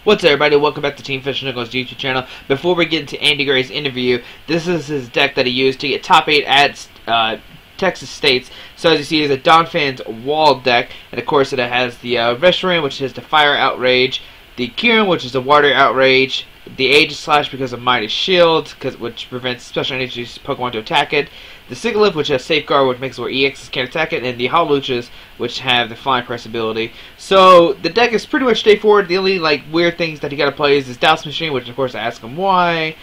What's up, everybody? Welcome back to Team Fish Nichols' YouTube channel. Before we get into Andy Gray's interview, this is his deck that he used to get top 8 at Texas States. So as you see, it's a Donphan's wall deck, and of course it has the Reshiram, which is the Fire Outrage, the Kirin, which is the Water Outrage, the Aegislash because of Mighty Shield, which prevents special energy Pokemon to attack it, the Sigilyph, which has Safeguard, which makes it where EXs can't attack it, and the Hawluchas, which have the Flying Press ability. So the deck is pretty much straightforward. The only weird things that you gotta play is this Douse Machine, which of course I ask him why.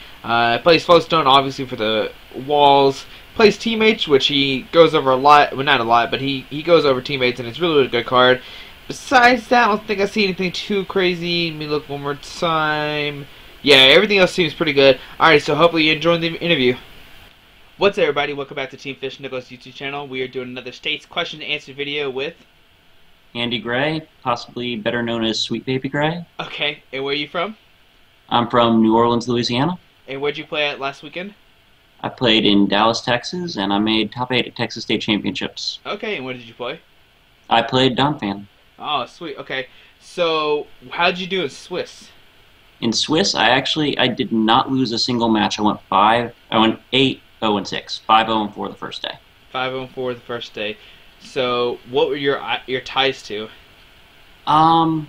Plays Flowstone, obviously for the walls. Plays Teammates, which he goes over a lot. Well, not a lot, but he goes over Teammates, and it's really a good card. Besides that, I don't think I see anything too crazy. Let me look one more time. Yeah, everything else seems pretty good. Alright, so hopefully you enjoyed the interview. What's up, everybody? Welcome back to Team Fish Nichols' YouTube channel. We are doing another States question and answer video with Andy Gray, possibly better known as Sweet Baby Gray. Okay, and where are you from? I'm from New Orleans, Louisiana. And where'd you play at last weekend? I played in Dallas, Texas, and I made top 8 at Texas State Championships. Okay, and where did you play? I played Donphan. Oh, sweet. Okay, so how'd you do in Swiss? In Swiss, I did not lose a single match. I went 8-0-6, 5-0-4 the first day. 5-4 the first day. So what were your ties to? All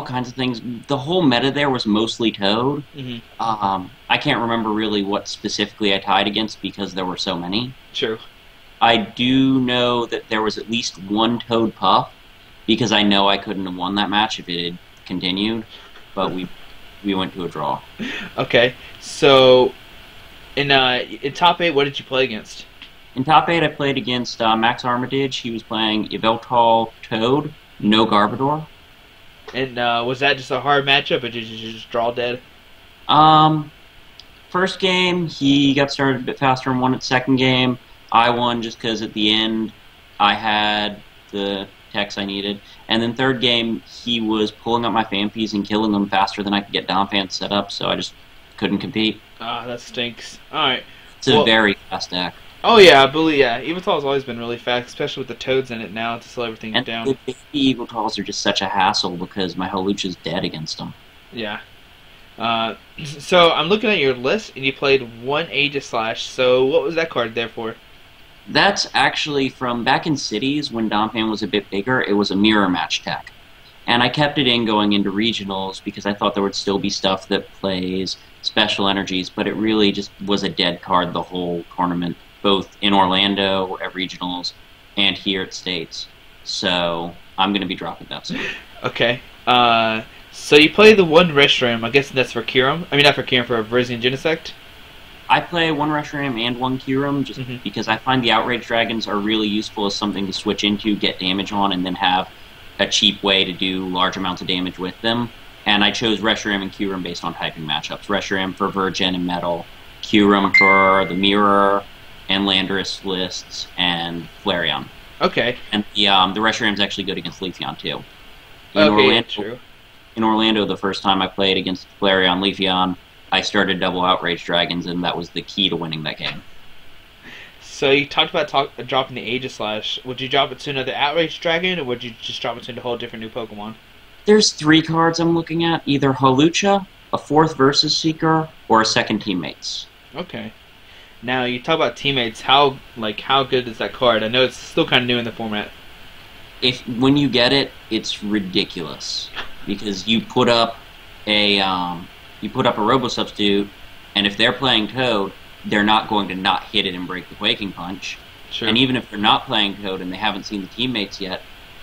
kinds of things. The whole meta there was mostly Toad. I can't remember really what specifically I tied against because there were so many. True. I do know that there was at least one Toad Puff because I know I couldn't have won that match if it had continued, but we went to a draw. Okay, so in top 8, what did you play against? In top 8, I played against Max Armitage. He was playing Yveltal Toad, no Garbodor. And was that just a hard matchup, or did you just draw dead? First game, he got started a bit faster and won its second game. I won just because at the end I had the techs I needed. And then third game, he was pulling up my Phanpies and killing them faster than I could get Donphan set up, so I just couldn't compete. Ah, that stinks. Alright. It's a very fast deck. Oh yeah, I believe, yeah. Eviltal's always been really fast, especially with the Toads in it now to slow everything down. And the Eviltals are just such a hassle because my Hawlucha's dead against them. Yeah. So I'm looking at your list, and you played one Aegislash, so what was that card there for? That's actually from back in Cities when Donphan was a bit bigger. It was a mirror match tech. And I kept it in going into regionals because I thought there would still be stuff that plays special energies, but it really just was a dead card the whole tournament, both in Orlando at regionals and here at States. So I'm going to be dropping that soon. Okay. So you play the one Reshiram. I guess that's for Kirim. I mean, not for Kirim, for Virizion Genesect. I play one Reshiram and one Kirim just because I find the Outrage Dragons are really useful as something to switch into, get damage on, and then have a cheap way to do large amounts of damage with them. And I chose Reshiram and Kirim based on typing matchups. Reshiram for Virgin and Metal, Kirim for the Mirror and Landorus lists, and Flareon. Okay. And the Reshiram's actually good against Leafeon too. True. In Orlando, the first time I played against Flareon, Leafeon, I started double Outrage Dragons, and that was the key to winning that game. So you talked about dropping the Aegislash. Would you drop it to another Outrage Dragon, or would you just drop it to a whole different new Pokemon? There's 3 cards I'm looking at, either Hawlucha, a 4th Versus Seeker, or a 2nd Teammates. Okay. Now, you talk about Teammates. How good is that card? I know it's still kind of new in the format. When you get it, it's ridiculous because you put up a Robo Substitute, and if they're playing Toad, they're not going to not hit it and break the Quaking Punch. Sure. And even if they're not playing Toad and they haven't seen the Teammates yet,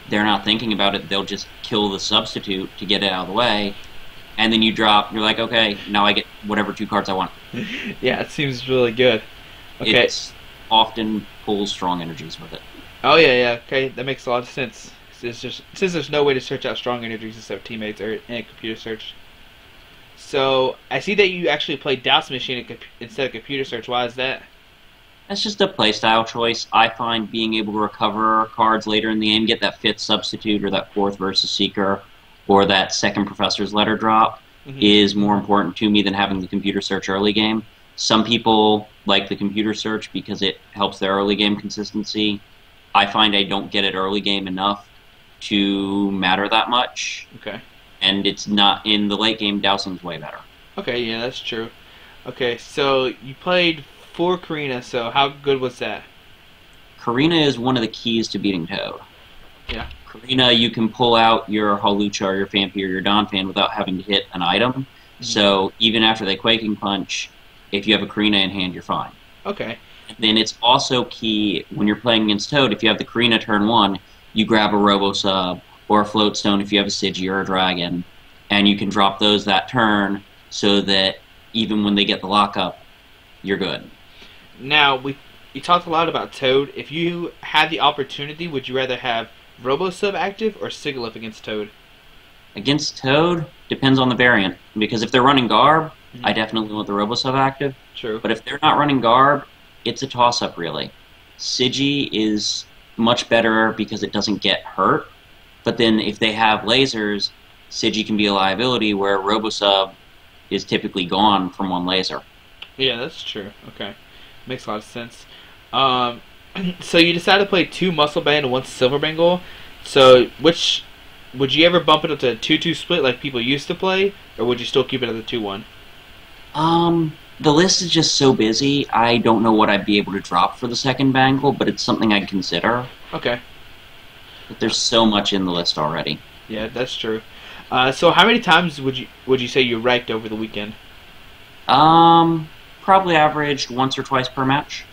they're not thinking about it. They'll just kill the Substitute to get it out of the way. And then you drop, you're like, okay, now I get whatever 2 cards I want. Yeah, it seems really good. Okay. It often pulls strong energies with it. Oh, yeah, okay, that makes a lot of sense. It's just, since there's no way to search out strong energies except Teammates or in a computer search. So, I see that you actually played Douse Machine instead of computer search. Why is that? That's just a playstyle choice. I find being able to recover cards later in the game, get that 5th Substitute or that 4th Versus Seeker, or that 2nd Professor's Letter drop is more important to me than having the computer search early game. Some people like the computer search because it helps their early game consistency. I find I don't get it early game enough to matter that much. Okay. and it's not in the late game. Dousing's way better. Okay, yeah, that's true. Okay, so you played for Karina, so how good was that? Karina is one of the keys to beating Toad. Yeah. Karina, you can pull out your Hawlucha or your Phanpy or your Donphan without having to hit an item. Mm-hmm. So even after they Quaking Punch, if you have a Karina in hand, you're fine. Okay. And then it's also key when you're playing against Toad, if you have the Karina turn 1, you grab a Robo Sub or a Float Stone if you have a Pidgey or a Dragon, and you can drop those that turn so that even when they get the lockup, you're good. Now, you talked a lot about Toad. If you had the opportunity, would you rather have Robo Sub active or Sigilyph against Toad? Against Toad, depends on the variant. Because if they're running Garb, I definitely want the Robo Sub active. True. But if they're not running Garb, it's a toss-up, really. Pidgey is much better because it doesn't get hurt. But then if they have lasers, Pidgey can be a liability where Robo Sub is typically gone from one laser. Yeah, that's true. Okay. Makes a lot of sense. So you decided to play 2 Muscle Band and 1 Silver Bengal. So which would you ever bump it up to a 2-2 split like people used to play, or would you still keep it at the 2-1? The list is just so busy, I don't know what I'd be able to drop for the second Bangle, but it's something I'd consider. Okay. But there's so much in the list already. Yeah, that's true. So how many times would you say you wrecked over the weekend? Probably averaged once or twice per match.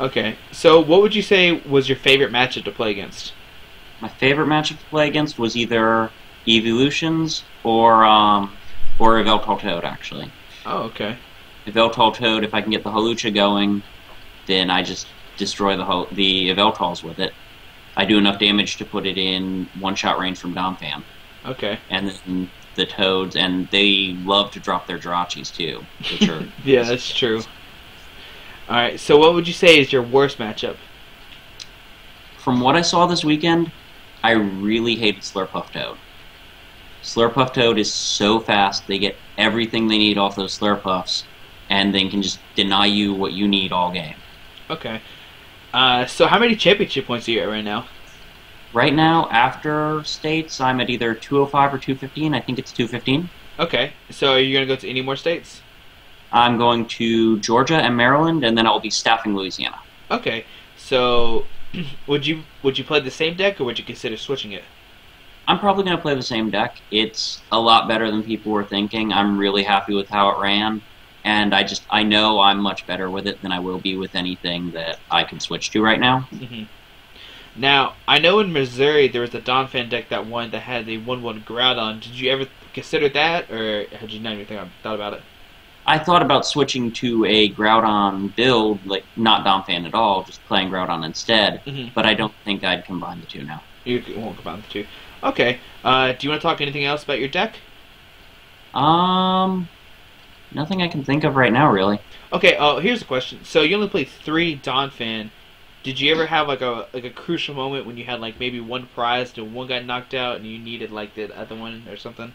Okay. So what would you say was your favorite matchup to play against? My favorite matchup to play against was either Evolutions or Yveltal Toad, actually. Oh, okay. Yveltal Toad, if I can get the Hawlucha going, then I just destroy the Yveltals with it. I do enough damage to put it in one-shot range from Donphan. Okay. And then the Toads, and they love to drop their Jirachis too, which are yeah, that's true. Alright, so what would you say is your worst matchup? From what I saw this weekend, I really hated Slurpuff Toad. Slurpuff Toad is so fast, they get everything they need off those Slurpuffs, and then can just deny you what you need all game. Okay. So how many championship points are you at right now? Right now, after states, I'm at either 205 or 215. I think it's 215. Okay. So are you going to go to any more states? I'm going to Georgia and Maryland, and then I'll be staffing Louisiana. Okay. So would you play the same deck, or would you consider switching it? I'm probably going to play the same deck. It's a lot better than people were thinking. I'm really happy with how it ran, and I know I'm much better with it than I will be with anything that I can switch to right now. Now, I know in Missouri there was a Donphan deck that had the 1/1 Groudon. Did you ever consider that, or had you not even thought about it? I thought about switching to a Groudon build, like not Donphan at all, just playing Groudon instead, but I don't think I'd combine the two now. You won't combine the two. Okay. Do you want to talk anything else about your deck? Nothing I can think of right now, really. Okay, here's a question. So you only played 3 Donphan. Did you ever have like a crucial moment when you had like maybe one prize and one got knocked out and you needed like the other one or something?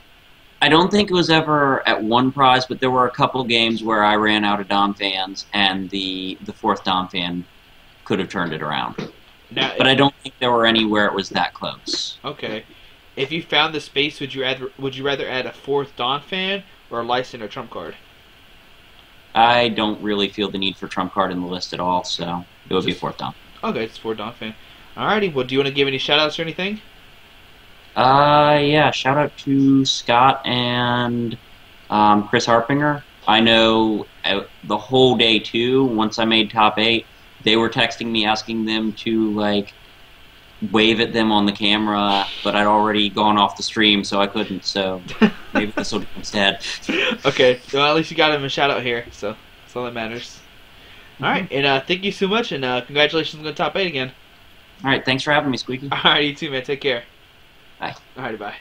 I don't think it was ever at one prize, but there were a couple games where I ran out of Donphans and the 4th Donphan could have turned it around. Now, but I don't think there were any where it was that close. Okay. If you found the space, would you rather add a 4th Donphan or a Lyson or Trump card? I don't really feel the need for Trump card in the list at all, so it would be a 4th Donphan. Okay, it's 4 Donphan. Alrighty, well, do you want to give any shoutouts or anything? Yeah, shout out to Scott and Chris Harpinger. I know the whole day, too, once I made top 8, they were texting me asking them to, like, wave at them on the camera, but I'd already gone off the stream, so I couldn't, so maybe this will do instead. Okay, well, at least you got him a shout out here, so that's all that matters. Alright, and thank you so much, and congratulations on the top 8 again. Alright, thanks for having me, Squeaky. Alright, you too, man. Take care. Bye. Alrighty, bye.